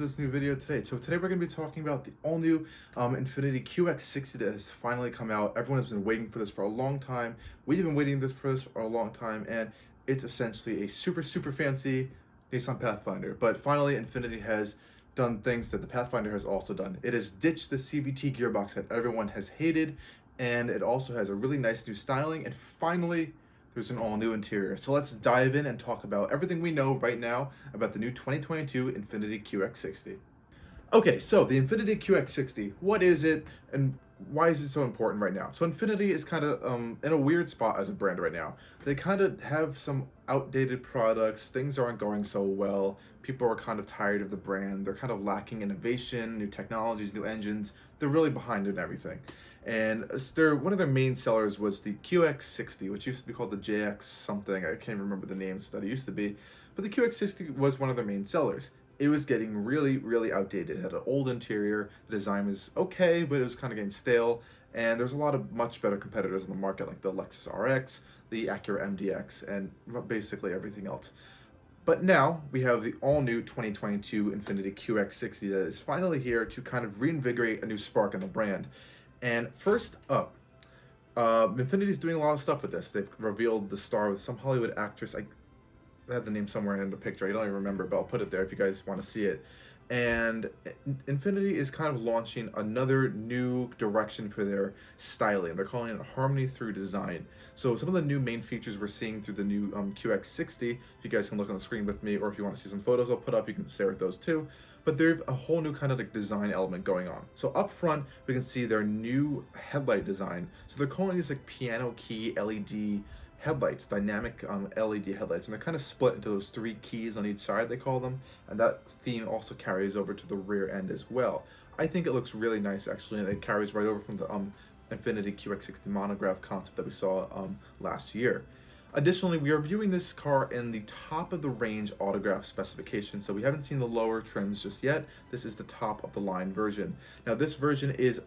this new video today. So today we're going to be talking about the all-new Infiniti QX60 that has finally come out. Everyone has been waiting for this for a long time. We've been waiting for this for a long time, and it's essentially a super fancy Nissan Pathfinder. But finally, Infiniti has done things that the Pathfinder has also done. It has ditched the CVT gearbox that everyone has hated, and it also has a really nice new styling, and finally, there's an all-new interior. So let's dive in and talk about everything we know right now about the new 2022 Infiniti QX60. Okay, so the Infiniti QX60, what is it and why is it so important right now? So Infiniti is kind of in a weird spot as a brand right now. They kind of have some outdated products, things aren't going so well, people are kind of tired of the brand, they're kind of lacking innovation, new technologies, new engines, they're really behind in everything. And one of their main sellers was the QX60, which used to be called the JX something, I can't remember the names that it used to be, but the QX60 was one of their main sellers. It was getting really outdated. It had an old interior, the design was okay, but it was kind of getting stale, and there's a lot of much better competitors in the market like the Lexus RX, the Acura MDX, and basically everything else. But now we have the all-new 2022 Infiniti QX60 that is finally here to kind of reinvigorate a new spark in the brand. And first up, Infiniti is doing a lot of stuff with this. They've revealed the star with some Hollywood actress. I had the name somewhere in the picture. I don't even remember, but I'll put it there if you guys want to see it. And Infiniti is kind of launching another new direction for their styling. They're calling it Harmony Through Design. So some of the new main features we're seeing through the new QX60, if you guys can look on the screen with me, or if you want to see some photos I'll put up, you can stare at those too. But there's a whole new kind of like design element going on. So up front, we can see their new headlight design. So they're calling these like piano key LED headlights, dynamic LED headlights, and they're kind of split into those three keys on each side, they call them, and that theme also carries over to the rear end as well. I think it looks really nice actually, and it carries right over from the Infiniti QX60 monograph concept that we saw last year. Additionally, we are viewing this car in the top of the range autograph specification, so we haven't seen the lower trims just yet. This is the top of the line version. Now this version is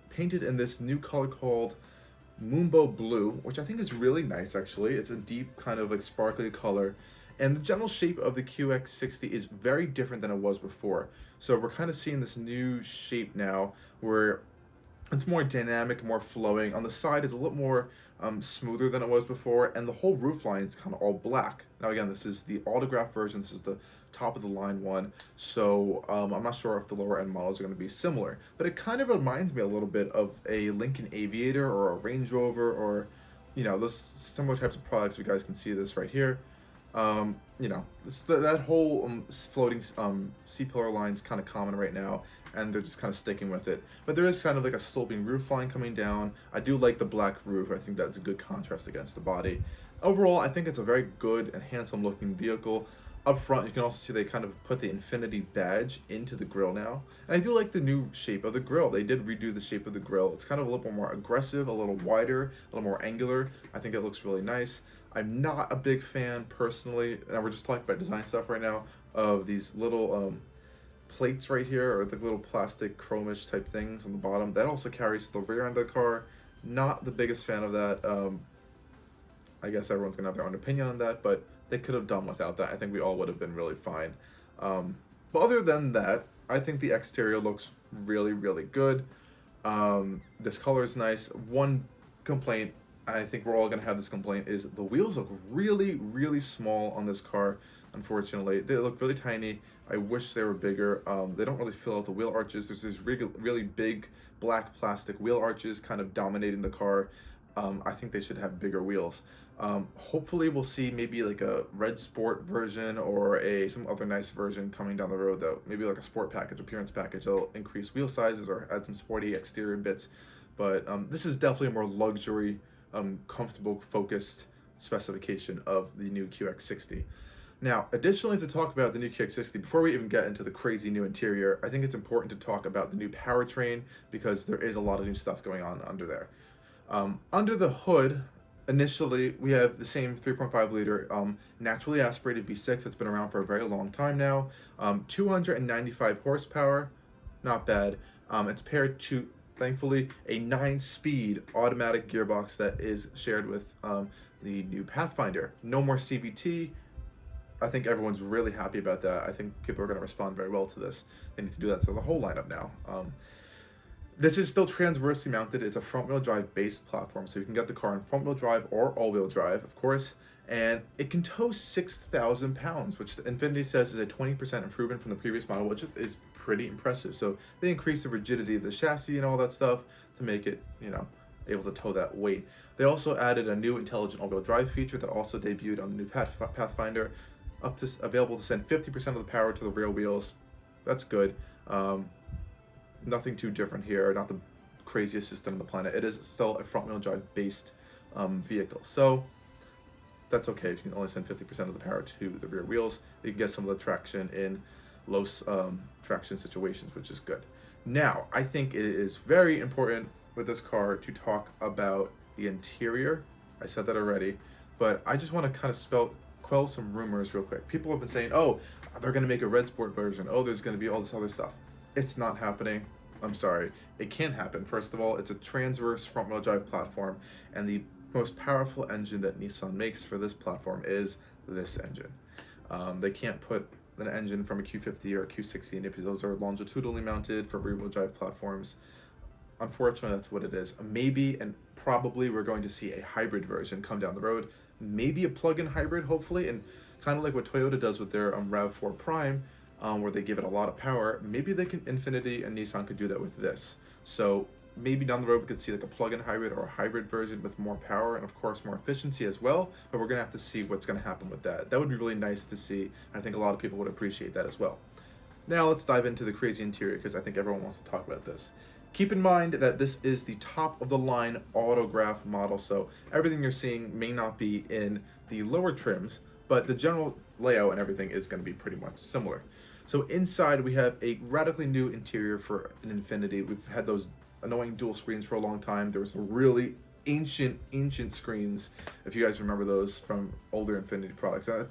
painted in this new color called Moonbow Blue, which I think is really nice actually. It's a deep kind of like sparkly color, and the general shape of the QX60 is very different than it was before. So we're kind of seeing this new shape now where it's more dynamic, more flowing. On the side it's a little more smoother than it was before, and the whole roof line is kind of all black. Now again, this is the autograph version, this is the top of the line one, so I'm not sure if the lower end models are going to be similar, but it kind of reminds me a little bit of a Lincoln Aviator or a Range Rover, or you know, those similar types of products. You guys can see this right here. You know, that whole floating C-pillar line is kind of common right now, and they're just kind of sticking with it. But there is kind of like a sloping roof line coming down. I do like the black roof. I think that's a good contrast against the body. Overall, I think it's a very good and handsome looking vehicle. Up front, you can also see they kind of put the Infiniti badge into the grille now. And I do like the new shape of the grille. They did redo the shape of the grille. It's kind of a little bit more aggressive, a little wider, a little more angular. I think it looks really nice. I'm not a big fan personally, and we're just talking about design stuff right now, of these little plates right here, or the little plastic chromish type things on the bottom. That also carries to the rear end of the car. Not the biggest fan of that. I guess everyone's gonna have their own opinion on that, but they could have done without that. I think we all would have been really fine. But other than that, I think the exterior looks really good. This color is nice. One complaint, I think we're all gonna have this complaint, is the wheels look really small on this car. Unfortunately, they look really tiny. I wish they were bigger. They don't really fill out the wheel arches. There's these really big black plastic wheel arches kind of dominating the car. I think they should have bigger wheels. Hopefully we'll see maybe like a red sport version or some other nice version coming down the road, though. Maybe like a sport package, appearance package that'll increase wheel sizes or add some sporty exterior bits. But this is definitely a more luxury, comfortable, focused specification of the new QX60. Now, additionally, to talk about the new QX60, before we even get into the crazy new interior, I think it's important to talk about the new powertrain, because there is a lot of new stuff going on under there. Under the hood, initially, we have the same 3.5 liter naturally aspirated V6 that's been around for a very long time now. 295 horsepower, not bad. It's paired to, thankfully, a 9-speed automatic gearbox that is shared with the new Pathfinder. No more CVT. I think everyone's really happy about that. I think people are going to respond very well to this. They need to do that to the whole lineup now. This is still transversely mounted. It's a front-wheel drive based platform, so you can get the car in front-wheel drive or all-wheel drive, of course, and it can tow 6,000 pounds, which Infiniti says is a 20% improvement from the previous model, which is pretty impressive. So they increased the rigidity of the chassis and all that stuff to make it, able to tow that weight. They also added a new intelligent all-wheel drive feature that also debuted on the new Pathfinder, available to send 50% of the power to the rear wheels. That's good. Nothing too different here, not the craziest system on the planet. It is still a front-wheel drive based vehicle, so that's okay if you can only send 50% of the power to the rear wheels. You can get some of the traction in low traction situations, which is good. Now, I think it is very important with this car to talk about the interior. I said that already, but I just want to kind of quell some rumors real quick. People have been saying, oh, they're going to make a red sport version. Oh, there's going to be all this other stuff. It's not happening. I'm sorry. It can't happen. First of all, it's a transverse front-wheel drive platform, and the most powerful engine that Nissan makes for this platform is this engine. They can't put an engine from a Q50 or a Q60 in it because those are longitudinally mounted for rear-wheel drive platforms. Unfortunately, that's what it is. Maybe and probably we're going to see a hybrid version come down the road. Maybe a plug-in hybrid, hopefully, and kind of like what Toyota does with their RAV4 Prime, where they give it a lot of power. Maybe Infiniti and Nissan could do that with this. So maybe down the road we could see like a plug-in hybrid or a hybrid version with more power and of course more efficiency as well, but we're gonna have to see what's gonna happen with that. That would be really nice to see. I think a lot of people would appreciate that as well. Now let's dive into the crazy interior because I think everyone wants to talk about this. Keep in mind that this is the top of the line autograph model, so everything you're seeing may not be in the lower trims, but the general layout and everything is going to be pretty much similar. So inside we have a radically new interior for an Infiniti. We've had those annoying dual screens for a long time. There was some really ancient screens, if you guys remember those from older Infiniti products. I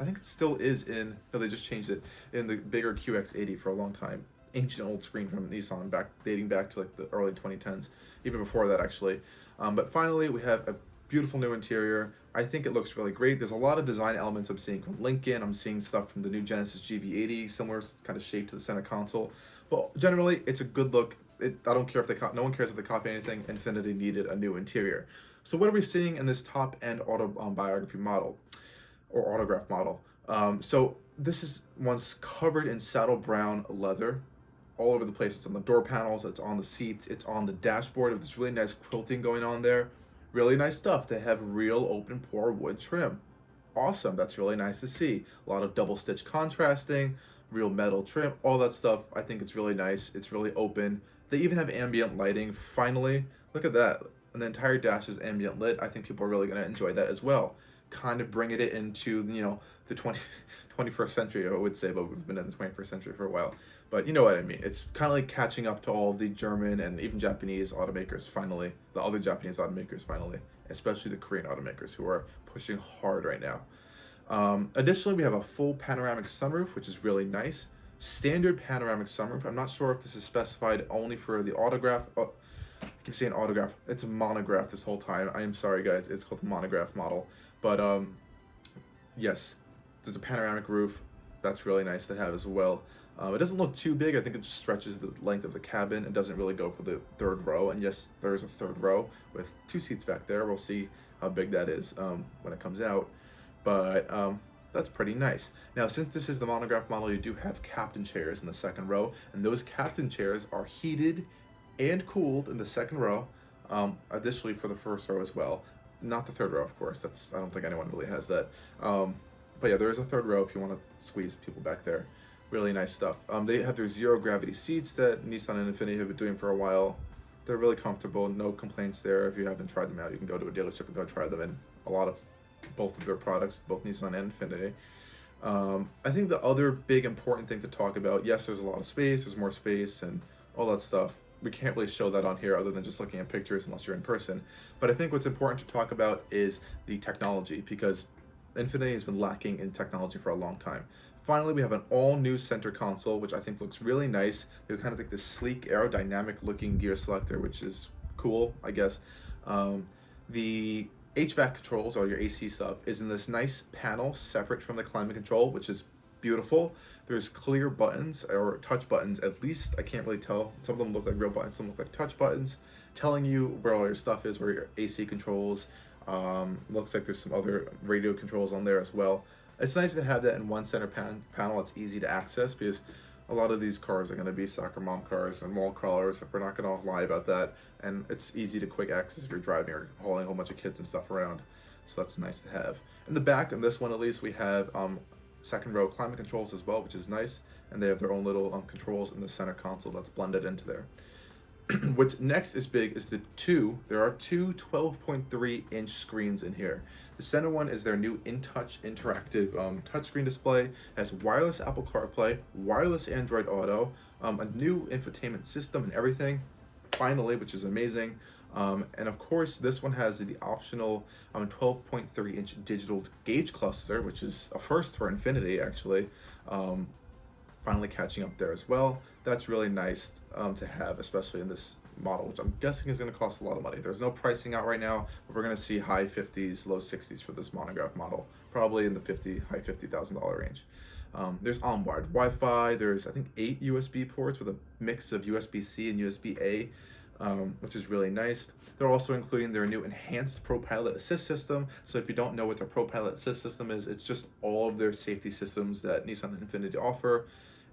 think it still is they just changed it, in the bigger QX80 for a long time. Ancient old screen from Nissan, dating back to like the early 2010s, even before that actually. But finally we have a beautiful new interior. I think it looks really great. There's a lot of design elements I'm seeing from Lincoln. I'm seeing stuff from the new Genesis GV80, similar kind of shape to the center console. But generally, it's a good look. I don't care if no one cares if they copy anything. Infiniti needed a new interior. So what are we seeing in this top-end autobiography model, or autograph model? So this is once covered in saddle brown leather all over the place. It's on the door panels, it's on the seats, it's on the dashboard with this really nice quilting going on there. Really nice stuff. They have real open pore wood trim. Awesome, that's really nice to see. A lot of double stitch contrasting, real metal trim, all that stuff. I think it's really nice. It's really open. They even have ambient lighting, finally. Look at that. And the entire dash is ambient lit. I think people are really gonna enjoy that as well. Kind of bringing it into, the 21st century, I would say, but we've been in the 21st century for a while. But you know what I mean. It's kind of like catching up to all the German and even Japanese automakers finally, the other Japanese automakers finally, especially the Korean automakers who are pushing hard right now. Additionally, we have a full panoramic sunroof, which is really nice. Standard panoramic sunroof. I'm not sure if this is specified only for the autograph. Oh, I keep saying autograph. It's a monograph this whole time. I am sorry, guys. It's called the monograph model. But yes, there's a panoramic roof. That's really nice to have as well. It doesn't look too big. I think it just stretches the length of the cabin. It doesn't really go for the third row. And yes, there is a third row with 2 seats back there. We'll see how big that is when it comes out. But that's pretty nice. Now, since this is the monograph model, you do have captain chairs in the second row. And those captain chairs are heated and cooled in the second row. Additionally for the first row as well. Not the third row, of course. I don't think anyone really has that. But yeah, there is a third row if you want to squeeze people back there. Really nice stuff. They have their zero gravity seats that Nissan and Infiniti have been doing for a while. They're really comfortable, no complaints there. If you haven't tried them out, you can go to a dealership and go try them in both of their products, both Nissan and Infiniti. I think the other big important thing to talk about, yes, there's a lot of space, there's more space and all that stuff. We can't really show that on here other than just looking at pictures unless you're in person. But I think what's important to talk about is the technology, because Infiniti has been lacking in technology for a long time. Finally, we have an all-new center console, which I think looks really nice. They kind of like this sleek, aerodynamic-looking gear selector, which is cool, I guess. The HVAC controls, all your AC stuff, is in this nice panel separate from the climate control, which is beautiful. There's clear buttons, or touch buttons at least. I can't really tell. Some of them look like real buttons, some look like touch buttons, telling you where all your stuff is, where your AC controls. Looks like there's some other radio controls on there as well. It's nice to have that in one center panel. It's easy to access because a lot of these cars are going to be soccer mom cars and mall crawlers. We're not going to lie about that. And it's easy to quick access if you're driving or hauling a whole bunch of kids and stuff around. So that's nice to have. In the back, in this one at least, we have second row climate controls as well, which is nice. And they have their own little controls in the center console that's blended into there. What's next is big is there are two 12.3 inch screens in here. The center one is their new InTouch interactive touchscreen display. It has wireless Apple CarPlay, wireless Android Auto, a new infotainment system and everything, finally, which is amazing. And of course, this one has the optional 12.3 inch digital gauge cluster, which is a first for Infiniti, actually. Finally catching up there as well. That's really nice to have, especially in this model, which I'm guessing is going to cost a lot of money. There's no pricing out right now, but we're going to see high 50s, low 60s for this monograph model, probably in the high $50,000 range. There's onboard Wi-Fi. There's, I think, 8 USB ports with a mix of USB-C and USB-A, which is really nice. They're also including their new enhanced ProPilot Assist system. So if you don't know what their ProPilot Assist system is, it's just all of their safety systems that Nissan and Infiniti offer.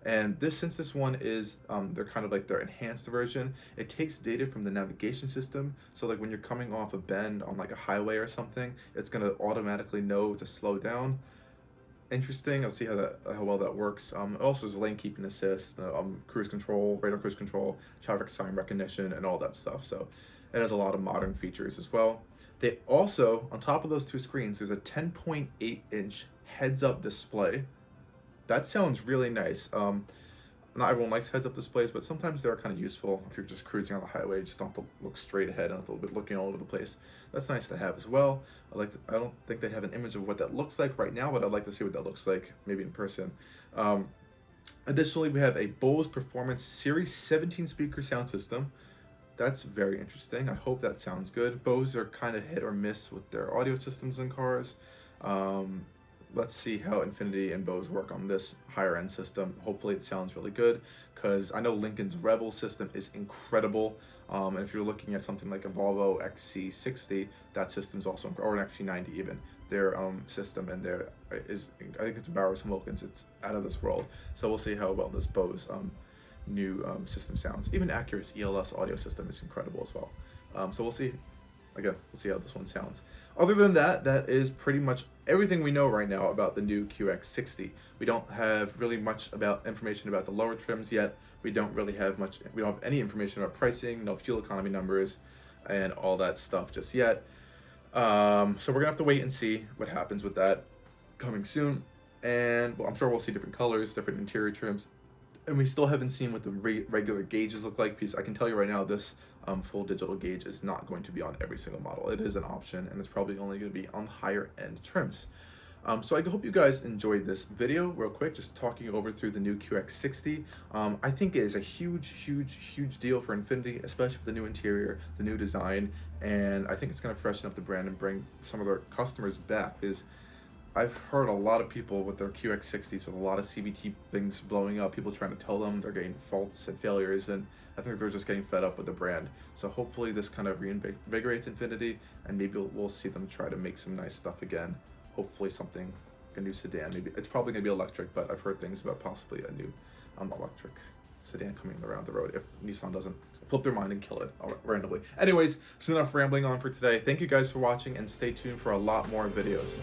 And since this one is, they're kind of like their enhanced version, it takes data from the navigation system. So like when you're coming off a bend on like a highway or something, it's gonna automatically know to slow down. Interesting. I'll see how well that works. Also there's lane keeping assist, cruise control, radar cruise control, traffic sign recognition, and all that stuff. So it has a lot of modern features as well. They also, on top of those two screens, there's a 10.8 inch heads-up display. That sounds really nice. Not everyone likes heads-up displays, but sometimes they're kind of useful if you're just cruising on the highway. You just don't have to look straight ahead and have to be looking all over the place. That's nice to have as well. I don't think they have an image of what that looks like right now, but I'd like to see what that looks like maybe in person. Additionally, we have a Bose Performance Series 17 speaker sound system. That's very interesting. I hope that sounds good. Bose are kind of hit or miss with their audio systems in cars. Let's see how Infiniti and Bose work on this higher end system. Hopefully it sounds really good, because I know Lincoln's Rebel system is incredible. And if you're looking at something like a Volvo XC60, that system's also, or an XC90 even, their system and I think it's Bowers and Wilkins, it's out of this world. So we'll see how well this Bose new system sounds. Even Acura's ELS audio system is incredible as well. So we'll see. Again, we'll see how this one sounds. Other than that, that is pretty much everything we know right now about the new QX60. We don't have really much information about the lower trims yet. We don't have any information about pricing, no fuel economy numbers, and all that stuff just yet. So we're gonna have to wait and see what happens with that coming soon. And well, I'm sure we'll see different colors, different interior trims. And we still haven't seen what the regular gauges look like, because I can tell you right now, this full digital gauge is not going to be on every single model. It is an option, and it's probably only going to be on higher end trims. So I hope you guys enjoyed this video real quick, just talking over through the new QX60. I think it is a huge deal for Infiniti, especially with the new interior, the new design, and I think it's going to freshen up the brand and bring some of their customers back, because I've heard a lot of people with their QX60s with a lot of CVT things blowing up, people trying to tell them they're getting faults and failures, and I think they're just getting fed up with the brand. So hopefully this kind of reinvigorates Infiniti, and maybe we'll see them try to make some nice stuff again. Hopefully something, a new sedan. Maybe it's probably going to be electric, but I've heard things about possibly a new electric sedan coming around the road if Nissan doesn't flip their mind and kill it randomly. Anyways, that's enough rambling on for today. Thank you guys for watching, and stay tuned for a lot more videos.